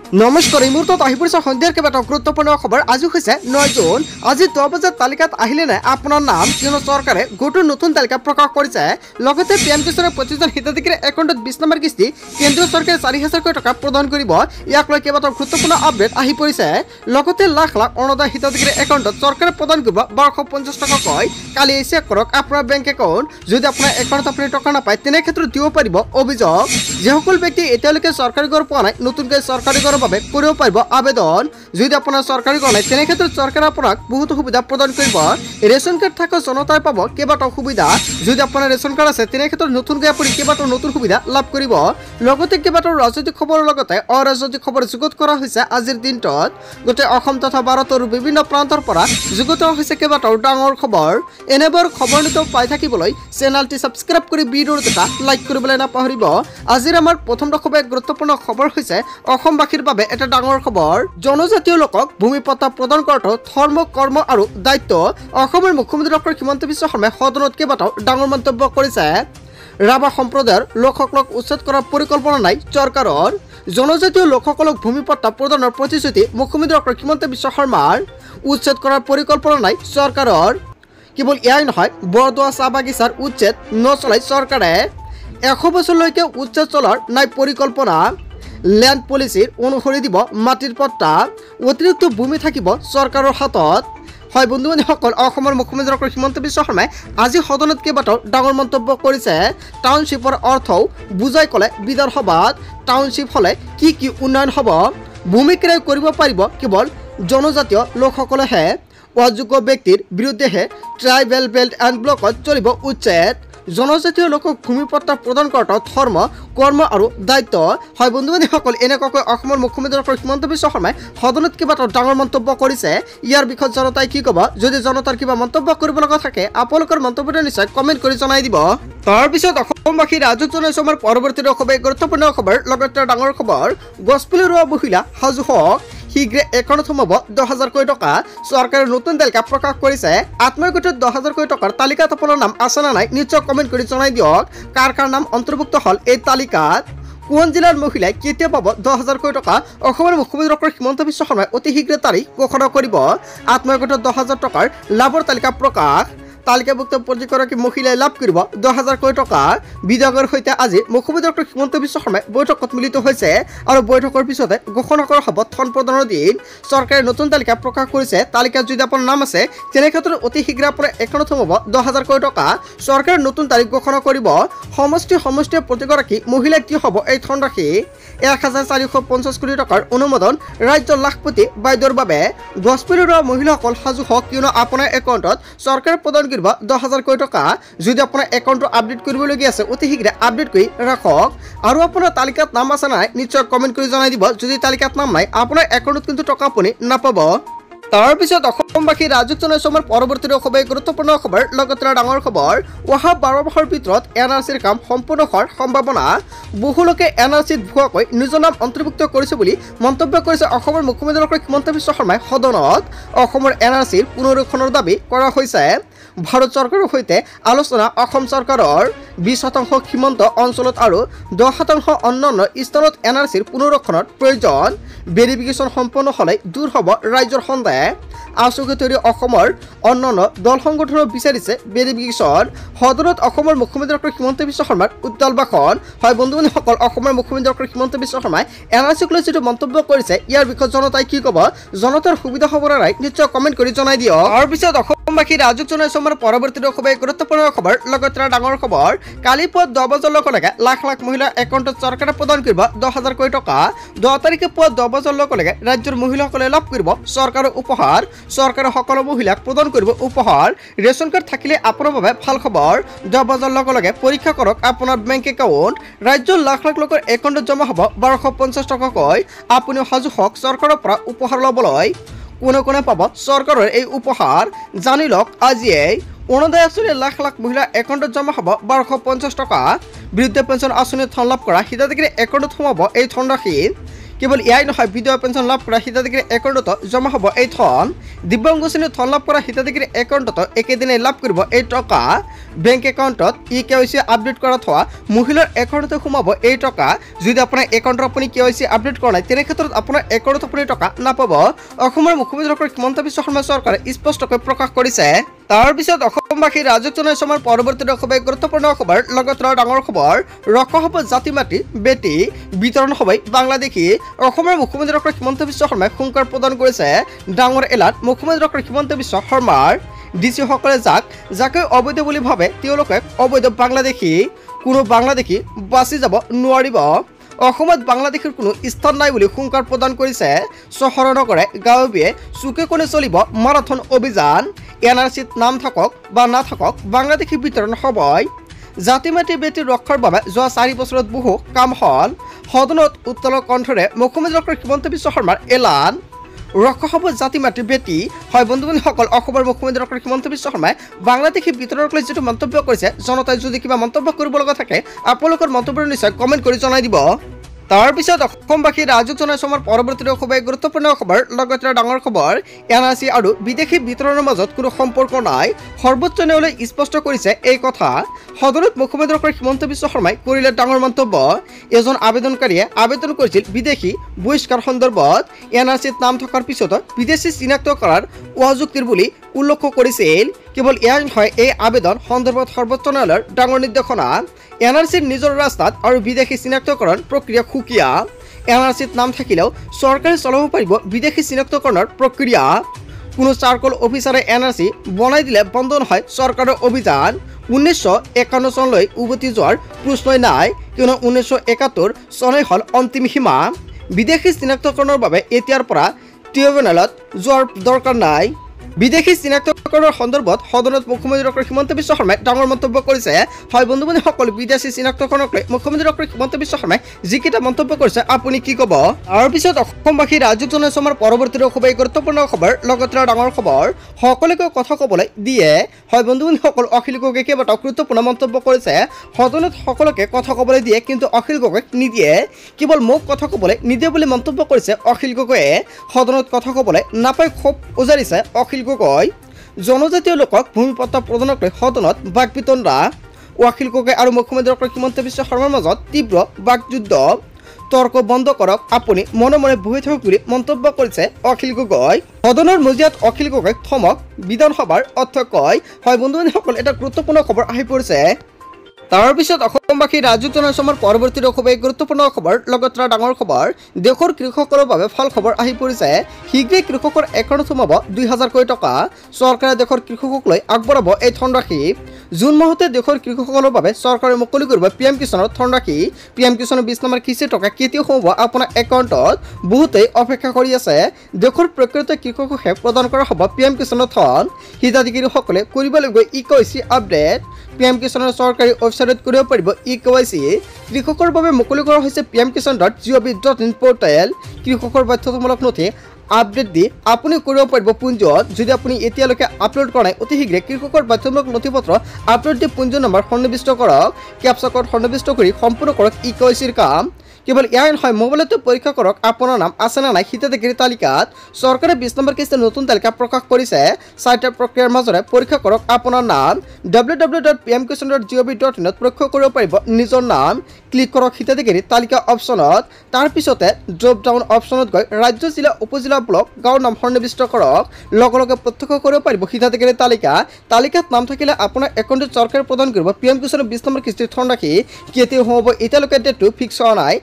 নমস্কাৰ এই মুহূৰ্তত আহি পৰিছে সন্ধিয়াৰ কেইবাটাও গুৰুত্বপূৰ্ণ খবৰ। আজি হৈছে 9 জুন। আজি 10 বজাত তালিকাত আহিলে নাই আপোনাৰ নাম? কিয়নো চৰকাৰে গোটৰ নতুন তালিকা প্ৰকাশ কৰিছে। লগতে পিএম কিষাণৰ প্ৰতিজন হিতাধিকাৰীৰ একাউণ্টত 20 নম্বৰ কিস্তি কেন্দ্ৰীয় চৰকাৰে 4,000 টকা প্ৰদান কৰিব। ইয়াক লৈ কেইবাটাও গুৰুত্বপূৰ্ণ আপডেট আহি পৰিছে। লগতে লাখ লাখ অৰুণোদয় হিতাধিকাৰীৰ একাউণ্টত চৰকাৰে প্ৰদান কৰিব 1250 টকাকৈ। কালি চেক কৰক আপোনাৰ বেংক একাউণ্ট। যদি আপোনাৰ একাউণ্টত আপুনি টকা নাপায় তেনে ক্ষেত্ৰত দিব পাৰিব অভিযোগ। যিসকল ব্যক্তি এতিয়ালৈকে চৰকাৰী ঘৰ পোৱা নাই নতুনকৈ চৰকাৰী ঘৰৰ বাবে কৰিব পাৰিব আবেদন। যদি আপোনাৰ চৰকাৰী ঘৰ নাই তেনে ক্ষেত্ৰত চৰকাৰে আপোনাক বহুতো সুবিধা প্ৰদান কৰিব। ৰেচন কাৰ্ড থকা জনতাই পাব কেইবাটাও সুবিধা। যদি আপোনাৰ ৰেচন কাৰ্ড আছে তেনে ক্ষেত্ৰত নতুনকৈ আপুনি কেইবাটাও নতুন সুবিধা লাভ কৰিব। লগতে কেইবাটাও ৰাজনৈতিক খবৰৰ লগতে অৰাজনৈতিক খবৰ যুগুত কৰা হৈছে আজিৰ দিনটোত। গোটেই অসম তথা ভাৰতৰ বিভিন্ন প্ৰান্তৰ পৰা যুগুত হৈছে কেইবাটাও ডাঙৰ খবৰ। এনেবোৰ খবৰ নিতৌ পাই থাকিবলৈ চেনেলটি ছাবস্ক্ৰাইব কৰি ভিডিঅ'টো এটা লাইক কৰিবলৈ নাপাহৰিব। আজিৰ আমাৰ প্ৰথম দশমে গুৰুত্বপূৰ্ণ খবৰ হৈছে অসমবাসীৰ বাবে এটা ডাঙৰ খবৰ। জনজাতীয় লোকক ভূমি পট্টা প্ৰদান কৰাটো ধৰ্ম কৰ্ম আৰু দায়িত্ব। অসমৰ মুখ্যমন্ত্ৰী ডক্টৰ হিমন্ত বিশ্ব শৰ্মাই সদনত কেইবাটাও ডাঙৰ মন্তব্য কৰিছে। ৰাভা সম্প্ৰদায়ৰ লোকসকলক উচ্ছেদ কৰাৰ পৰিকল্পনা নাই চৰকাৰৰ। জনজাতীয় লোকসকলক ভূমি পট্টা প্ৰদানৰ প্ৰতিশ্ৰুতি মুখ্যমন্ত্ৰী ডক্টৰ হিমন্ত বিশ্ব শৰ্মাৰ। উচ্ছেদ কৰাৰ পৰিকল্পনা নাই চৰকাৰৰ। কেৱল এয়াই নহয়, বৰদোৱা চাহ বাগিচাৰ উচ্ছেদ নচলাই চৰকাৰে। 100 বছৰলৈকে উচ্ছেদ চলোৱাৰ নাই পৰিকল্পনা। ল্যান্ড পলিচিৰ অনুসৰি দিব মাটিৰ পট্টা। অতিৰিক্ত ভূমি থাকিব চৰকাৰৰ হাতত। হয় বন্ধু বান্ধৱীসকল, অসমৰ মুখ্যমন্ত্ৰী ডক্টৰ হিমন্ত বিশ্ব শৰ্মাই আজি সদনত কেইবাটাও ডাঙৰ মন্তব্য কৰিছে। টাউনশ্বিপৰ অৰ্থও বুজাই ক'লে বিধানসভাত। টাউনশ্বিপ হ'লে কি কি উন্নয়ন হ'ব? ভূমি ক্ৰয় কৰিব পাৰিব কেৱল জনজাতীয় লোকসকলেহে। অযোগ্য ব্যক্তিৰ বিৰুদ্ধেহে ট্ৰাইবেল বেল্ট এণ্ড ব্লকত চলিব উচ্ছেদ। জনজাতীয় লোকক ভূমি পট্টা প্ৰদান কৰাটো ধৰ্ম কৰ্ম আৰু দায়িত্ব। হয় বন্ধু বান্ধৱীসকল, এনেকুৱাকৈ অসমৰ মুখ্যমন্ত্ৰী ডক্টৰ হিমন্ত বিশ্ব শৰ্মাই সদনত কেইবাটাও ডাঙৰ মন্তব্য কৰিছে। ইয়াৰ বিষয়ত জনতাই কি ক'ব? যদি জনতাৰ কিবা মন্তব্য কৰিব লগা থাকে আপোনালোকৰ মন্তব্যটো নিশ্চয় কমেণ্ট কৰি জনাই দিব। তাৰপিছত অসমবাসী ৰাজক জনাইছোঁ আমাৰ পৰৱৰ্তী দশমে গুৰুত্বপূৰ্ণ খবৰ। লগতে ডাঙৰ খবৰ, গছপুলি ৰোৱা মহিলা সাজু হওক। শীঘ্ৰে একাউণ্টত সোমাব 10,000 টকা। চৰকাৰে নতুন তালিকা প্ৰকাশ কৰিছে। আত্মীয় গোটত 10,000 টকাৰ তালিকাত আপোনাৰ নাম আছে নে নাই নিশ্চয় কমেণ্ট কৰি জনাই দিয়ক। কাৰ কাৰ নাম অন্তৰ্ভুক্ত হ'ল এই তালিকাত? কোন জিলাৰ মহিলাই কেতিয়া পাব 10,000 টকা? অসমৰ মুখ্যমন্ত্ৰী ডক্টৰ হিমন্ত বিশ্ব শৰ্মাই অতি শীঘ্ৰে তাৰিখ ঘোষণা কৰিব। আত্মীয় গোটত 10,000 টকাৰ লাভৰ তালিকা প্ৰকাশ। তালিকাভুক্ত প্ৰতিগৰাকী মহিলাই লাভ কৰিব 10,000 টকা। বিধায়কৰ সৈতে আজি মুখ্যমন্ত্ৰী ডক্টৰ হিমন্ত বিশ্ব শৰ্মাই বৈঠকত মিলিত হৈছে আৰু বৈঠকৰ পিছতে ঘোষণা কৰা হ'ব ধন প্ৰদানৰ দিন। চৰকাৰে নতুন তালিকা প্ৰকাশ কৰিছে। তালিকাত যদি আপোনাৰ নাম আছে তেনে ক্ষেত্ৰত অতি শীঘ্ৰে আপোনাৰ একাউণ্টত সোমাব 10,000 টকা। চৰকাৰে নতুন তাৰিখ ঘোষণা কৰিব। সমষ্টিয়ে প্ৰতিগৰাকী মহিলাই কি হ'ব এই ধনৰাশি? 1,450 কোটি টকাৰ অনুমোদন ৰাজ্যৰ লাখপতি বাইদেউৰ বাবে। গছপুলি ৰোৱা মহিলাসকল সাজু হওক, কিয়নো আপোনাৰ একাউণ্টত চৰকাৰে প্ৰদান 10,000 টকা। যদি আপোনাৰ একাউণ্টটো আপডেট কৰিবলগীয়া আছে অতি শীঘ্ৰে আপডেট কৰি ৰাখক। আৰু আপোনাৰ তালিকাত নাম আছে নাই নিশ্চয় কমেণ্ট কৰি জনাই দিব। যদি তালিকাত নাম নাই আপোনাৰ একাউণ্টত কিন্তু টকা আপুনি নাপাব। তাৰপিছত অসমবাসী ৰাজক জনাইছোঁ আমাৰ পৰৱৰ্তী দশমে গুৰুত্বপূৰ্ণ খবৰ। লগতে ডাঙৰ খবৰ, অহা 12 মাহৰ ভিতৰত NRCৰ কাম সম্পূৰ্ণ হোৱাৰ সম্ভাৱনা। বহু লোকে NRCত ভুৱাকৈ নিজৰ নাম অন্তৰ্ভুক্ত কৰিছে বুলি মন্তব্য কৰিছে অসমৰ মুখ্যমন্ত্ৰী ডক্টৰ হিমন্ত বিশ্ব শৰ্মাই সদনত। অসমৰ NRCৰ পুনৰীক্ষণৰ দাবী কৰা হৈছে। ভাৰত চৰকাৰৰ সৈতে আলোচনা। অসম চৰকাৰৰ 20% সীমান্ত অঞ্চলত আৰু 10% অন্যান্য স্থানত NRCৰ পুনৰীক্ষণৰ প্ৰয়োজন। ভেৰিফিকেশ্যন সম্পন্ন হ'লে দূৰ হ'ব ৰাজ্যৰ সন্দেহ। আচুকে ধৰি অসমৰ অন্যান্য দল সংগঠনেও বিচাৰিছে ভেৰিফিকেশ্যন। সদনত অসমৰ মুখ্যমন্ত্ৰী ডক্টৰ হিমন্ত বিশ্ব শৰ্মাৰ উত্তাল ভাষণ। হয় বন্ধু বান্ধৱীসকল, অসমৰ মুখ্যমন্ত্ৰী ডক্টৰ হিমন্ত বিশ্ব শৰ্মাই NRCক লৈ যিটো মন্তব্য কৰিছে ইয়াৰ বিষয়ত জনতাই কি ক'ব? জনতাৰ সুবিধা হ'ব নে নাই নিশ্চয় কমেণ্ট কৰি জনাই দিয়ক। তাৰপিছত অসমবাসী ৰাজক জনাইছোঁ আমাৰ পৰৱৰ্তী দশমে গুৰুত্বপূৰ্ণ খবৰ। লগতে ডাঙৰ খবৰ, কালি পুৱা 10 বজালৈকে লাখ লাখ মহিলাৰ একাউণ্টত চৰকাৰে প্ৰদান কৰিব 10,000 টকা। 10 তাৰিখে পুৱা 10 বজালৈকে ৰাজ্যৰ মহিলাসকলে লাভ কৰিব চৰকাৰৰ উপহাৰ। চৰকাৰে সকলো মহিলাক প্ৰদান কৰিব উপহাৰ। ৰেচন কাৰ্ড থাকিলে আপোনাৰ বাবে ভাল খবৰ। 10 বজালৈকে পৰীক্ষা কৰক আপোনাৰ বেংক একাউণ্ট। ৰাজ্যৰ লাখ লাখ লোকৰ একাউণ্টত জমা হ'ব 1250 টকাকৈ। আপুনিও সাজু হওক চৰকাৰৰ পৰা উপহাৰ ল'বলৈ। কোনে কোনে পাব চৰকাৰৰ এই উপহাৰ জানি লওক আজিয়েই। অৰুণোদয় আঁচনিৰ লাখ লাখ মহিলাৰ একাউণ্টত জমা হ'ব 1250 টকা। বৃদ্ধ পেঞ্চন আঁচনিৰ ধন লাভ কৰা হিতাধিকাৰীৰ একাউণ্টত সোমাব এই ধনৰাশি। কেৱল এয়াই নহয়, বিধৱা পেঞ্চন লাভ কৰা হিতাধিকাৰীৰ একাউণ্টত জমা হ'ব এই ধন। দিব্যাংগ শ্ৰেণীৰ ধন লাভ কৰা হিতাধিকাৰীৰ একাউণ্টত একেদিনাই লাভ কৰিব এই টকা। বেংক একাউণ্টত KYC আপডেট কৰা থোৱা মহিলাৰ একাউণ্টতে সোমাব এই টকা। যদি আপোনাৰ একাউণ্টত আপুনি KYC আপডেট কৰা নাই তেনে ক্ষেত্ৰত আপোনাৰ একাউণ্টত আপুনি টকা নাপাব। অসমৰ মুখ্যমন্ত্ৰী ডক্টৰ হিমন্ত বিশ্ব শৰ্মা চৰকাৰে স্পষ্টকৈ প্ৰকাশ কৰিছে। তাৰ পিছত অসমবাসী ৰাজক জনাইছে আমাৰ পৰৱৰ্তী খুবেই গুৰুত্বপূৰ্ণ খবৰ। লগত ডাঙৰ খবৰ, ৰক্ষা হ'ব জাতি মাটি বেটি বিতৰণ হ'ব বাংলাদেশী। অসমৰ মুখ্যমন্ত্ৰী ডক্টৰ হিমন্ত বিশ্ব শৰ্মাই হুংকাৰ প্ৰদান কৰিছে। ডাঙৰ এলান মুখ্যমন্ত্ৰী ডক্টৰ হিমন্ত বিশ্ব শৰ্মাৰ। DC সকলে যাকে অবৈধ বুলি ভাবে তেওঁলোকে অবৈধ বাংলাদেশী। কোনো বাংলাদেশী বাচি যাব নোৱাৰিব। অসমত বাংলাদেশীৰ কোনো স্থান নাই বুলি হুংকাৰ প্ৰদান কৰিছে। চহৰ নগৰে গাঁৱে চুকে কোণে চলিব মাৰাথন অভিযান। NRCত নাম থাকক বা নাথাকক বাংলাদেশী বিতৰণ হ'বই। জাতি মাটি বেটি ৰক্ষাৰ বাবে যোৱা 4 বছৰত বহু কাম হ'ল। সদনত উত্তল কণ্ঠৰে মুখ্যমন্ত্ৰী ডক্টৰ হিমন্ত বিশ্ব শৰ্মাৰ এলান। ৰক্ষা হ'ব জাতি মাটি বেটি। হয় বন্ধু-বান্ধৱীসকল, অসমৰ মুখ্যমন্ত্ৰী ডক্টৰ হিমন্ত বিশ্ব শৰ্মাই বাংলাদেশী বিতৰণক লৈ যিটো মন্তব্য কৰিছে, জনতাই যদি কিবা মন্তব্য কৰিব লগা থাকে আপোনালোকৰ মন্তব্য নিশ্চয় কমেণ্ট কৰি জনাই দিব। তাৰ পিছত অসমবাসী ৰাজক জনাইছে আমাৰ পৰৱৰ্তী খুবেই গুৰুত্বপূৰ্ণ খবৰ। লগত ডাঙৰ খবৰ, NRC আৰু বিদেশী বিতৰণৰ মাজত কোনো সম্পৰ্ক নাই। সৰ্বোচ্চ ন্যায়ালয়ে স্পষ্ট কৰিছে এই কথা। সদনত মুখ্যমন্ত্ৰী ডক্টৰ হিমন্ত বিশ্ব শৰ্মাই কৰিলে ডাঙৰ মন্তব্য। এজন আবেদনকাৰীয়ে আবেদন কৰিছিল বিদেশী বহিষ্কাৰ সন্দৰ্ভত। NRCত নাম থকাৰ পিছতো বিদেশী চিনাক্ত কৰাৰ অযুক্তিৰ বুলি উল্লেখ কৰিছিল। কেৱল এয়াই নহয়, এই আবেদন সন্দৰ্ভত সৰ্বোচ্চ ন্যায়ালয়ৰ ডাঙৰ নিৰ্দেশনা। NRCৰ নিজৰ ৰাস্তাত আৰু বিদেশী চিনাক্তকৰণ প্ৰক্ৰিয়া সুকীয়া। NRCত নাম থাকিলেও চৰকাৰে চলাব পাৰিব বিদেশী চিনাক্তকৰণৰ প্ৰক্ৰিয়া। কোনো চাৰ্কল অফিচাৰে NRC বনাই দিলে বন্ধ নহয় চৰকাৰৰ অভিযান। 1951 চনলৈ উভতি যোৱাৰ প্ৰশ্নই নাই, কিয়নো 1971 চনেই হ'ল অন্তিম সীমা। বিদেশী চিনাক্তকৰণৰ বাবে এতিয়াৰ পৰা ট্ৰিব্যুনেলত যোৱাৰ দৰকাৰ নাই। বিদেশী চিনাক্তকৰণৰ সন্দৰ্ভত সদনত মুখ্যমন্ত্ৰী ডক্টৰ হিমন্ত বিশ্ব শৰ্মাই ডাঙৰ মন্তব্য কৰিছে। হয় বন্ধু-বান্ধৱীসকল, বিদেশী চিনাক্তকৰণক লৈ মুখ্যমন্ত্ৰী ডক্টৰ হিমন্ত বিশ্ব শৰ্মাই যিকেইটা মন্তব্য কৰিছে আপুনি কি ক'ব? তাৰপিছত অসমবাসী ৰাজক জনাইছে আমাৰ পৰৱৰ্তী খুবেই গুৰুত্বপূৰ্ণ খবৰ। লগত ডাঙৰ খবৰ, সকলোকে কথা ক'বলৈ দিয়ে। হয় বন্ধু-বান্ধৱীসকল, অখিল গগৈয়ে কেইবাটাও গুৰুত্বপূৰ্ণ মন্তব্য কৰিছে। সদনত সকলোকে কথা ক'বলৈ দিয়ে কিন্তু অখিল গগৈক নিদিয়ে। কেৱল মোক কথা ক'বলৈ নিদিয়ে বুলি মন্তব্য কৰিছে অখিল গগৈয়ে। সদনত কথা ক'বলৈ নাপাই ক্ষোভ উজাৰিছে অখিল গগৈ। জনজাতীয় লোকক ভূমিপট্টা প্ৰদানক লৈ সদনত বাক বিতণ্ডা। অখিল গগৈ আৰু মুখ্যমন্ত্ৰী ডক্টৰ হিমন্ত বিশ্ব শৰ্মাৰ মাজত তীব্ৰ বাকযুদ্ধ। তৰ্ক বন্ধ কৰক, আপুনি মনে মনে বহি থাকক বুলি মন্তব্য কৰিছে অখিল গগৈ। সদনৰ মজিয়াত অখিল গগৈক থমক বিধানসভাৰ অধ্যক্ষই। হয় বন্ধু-বান্ধৱীসকল, এটা গুৰুত্বপূৰ্ণ খবৰ আহি পৰিছে। তাৰ পিছত অসমবাসী ৰাজক জনাইছে আমাৰ পৰৱৰ্তী খুবেই গুৰুত্বপূৰ্ণ খবৰ। লগত ডাঙৰ খবৰ, দেশৰ কৃষকৰ বাবে ভাল খবৰ আহি পৰিছে। শীঘ্ৰেই কৃষকৰ একাউণ্টত সোমাব 2000 কোটি টকা। চৰকাৰে দেশৰ কৃষকক লৈ আগবঢ়াব এই ধনৰাশি। জুন মাহতে দেশৰ কৃষকসকলৰ বাবে চৰকাৰে মুকলি কৰিব PM কিষাণৰ ধনৰাশি। PM কিষাণৰ 20 নম্বৰ কিস্তিৰ টকা কেতিয়া সোমাব আপোনাৰ একাউণ্টত বহুতেই অপেক্ষা কৰি আছে। দেশৰ প্ৰকৃত কৃষককহে প্ৰদান কৰা হ'ব PM কিষাণৰ ধন। হিতাধিকাৰীসকলে কৰিব লাগিব KYC আপডেট। PM কিষাণৰ চৰকাৰী ৱেবছাইটত কৰিব পাৰিব KYC। কৃষকৰ বাবে মুকলি কৰা হৈছে pmkisan.gov.in পৰ্টেল। কৃষকৰ বাধ্যতামূলক নথি আপডেট দি আপুনি কৰিব পাৰিব পঞ্জীয়ন। যদি আপুনি এতিয়ালৈকে আপলোড কৰা নাই অতি শীঘ্ৰে কৃষকৰ বাধ্যতামূলক নথিপত্ৰ আপলোড দি পঞ্জীয়ন নম্বৰ সন্নিৱিষ্ট কৰক। কেপচা কোড সন্নিৱিষ্ট কৰি সম্পূৰ্ণ কৰক KYCৰ কাম। কেৱল এয়াই নহয়, মোবাইলতে পৰীক্ষা কৰক আপোনাৰ নাম আছে নে নাই হিতাধিকাৰী তালিকাত। চৰকাৰে 20 নম্বৰ কিস্তিৰ নতুন তালিকা প্ৰকাশ কৰিছে। 4টা প্ৰক্ৰিয়াৰ মাজেৰে পৰীক্ষা কৰক আপোনাৰ নাম। www.pmkisan.gov.in পৰীক্ষা কৰিব পাৰিব নিজৰ নাম। ক্লিক কৰক হিতাধিকাৰী তালিকা অপশ্যনত। তাৰপিছতে ড্ৰপ ডাউন অপশ্যনত গৈ ৰাজ্য, জিলা, উপজিলা, ব্লক, গাঁৱৰ নাম সন্নিৱিষ্ট কৰক। লগে লগে প্ৰত্যক্ষ কৰিব পাৰিব হিতাধিকাৰী তালিকা। তালিকাত নাম থাকিলে আপোনাৰ একাউণ্টত চৰকাৰে প্ৰদান কৰিব PM কিষাণৰ 20 নম্বৰ কিস্তিৰ ধনৰাশি। কেতিয়া হ'ব এতিয়ালৈকে ডেটটো ফিক্স হোৱা নাই।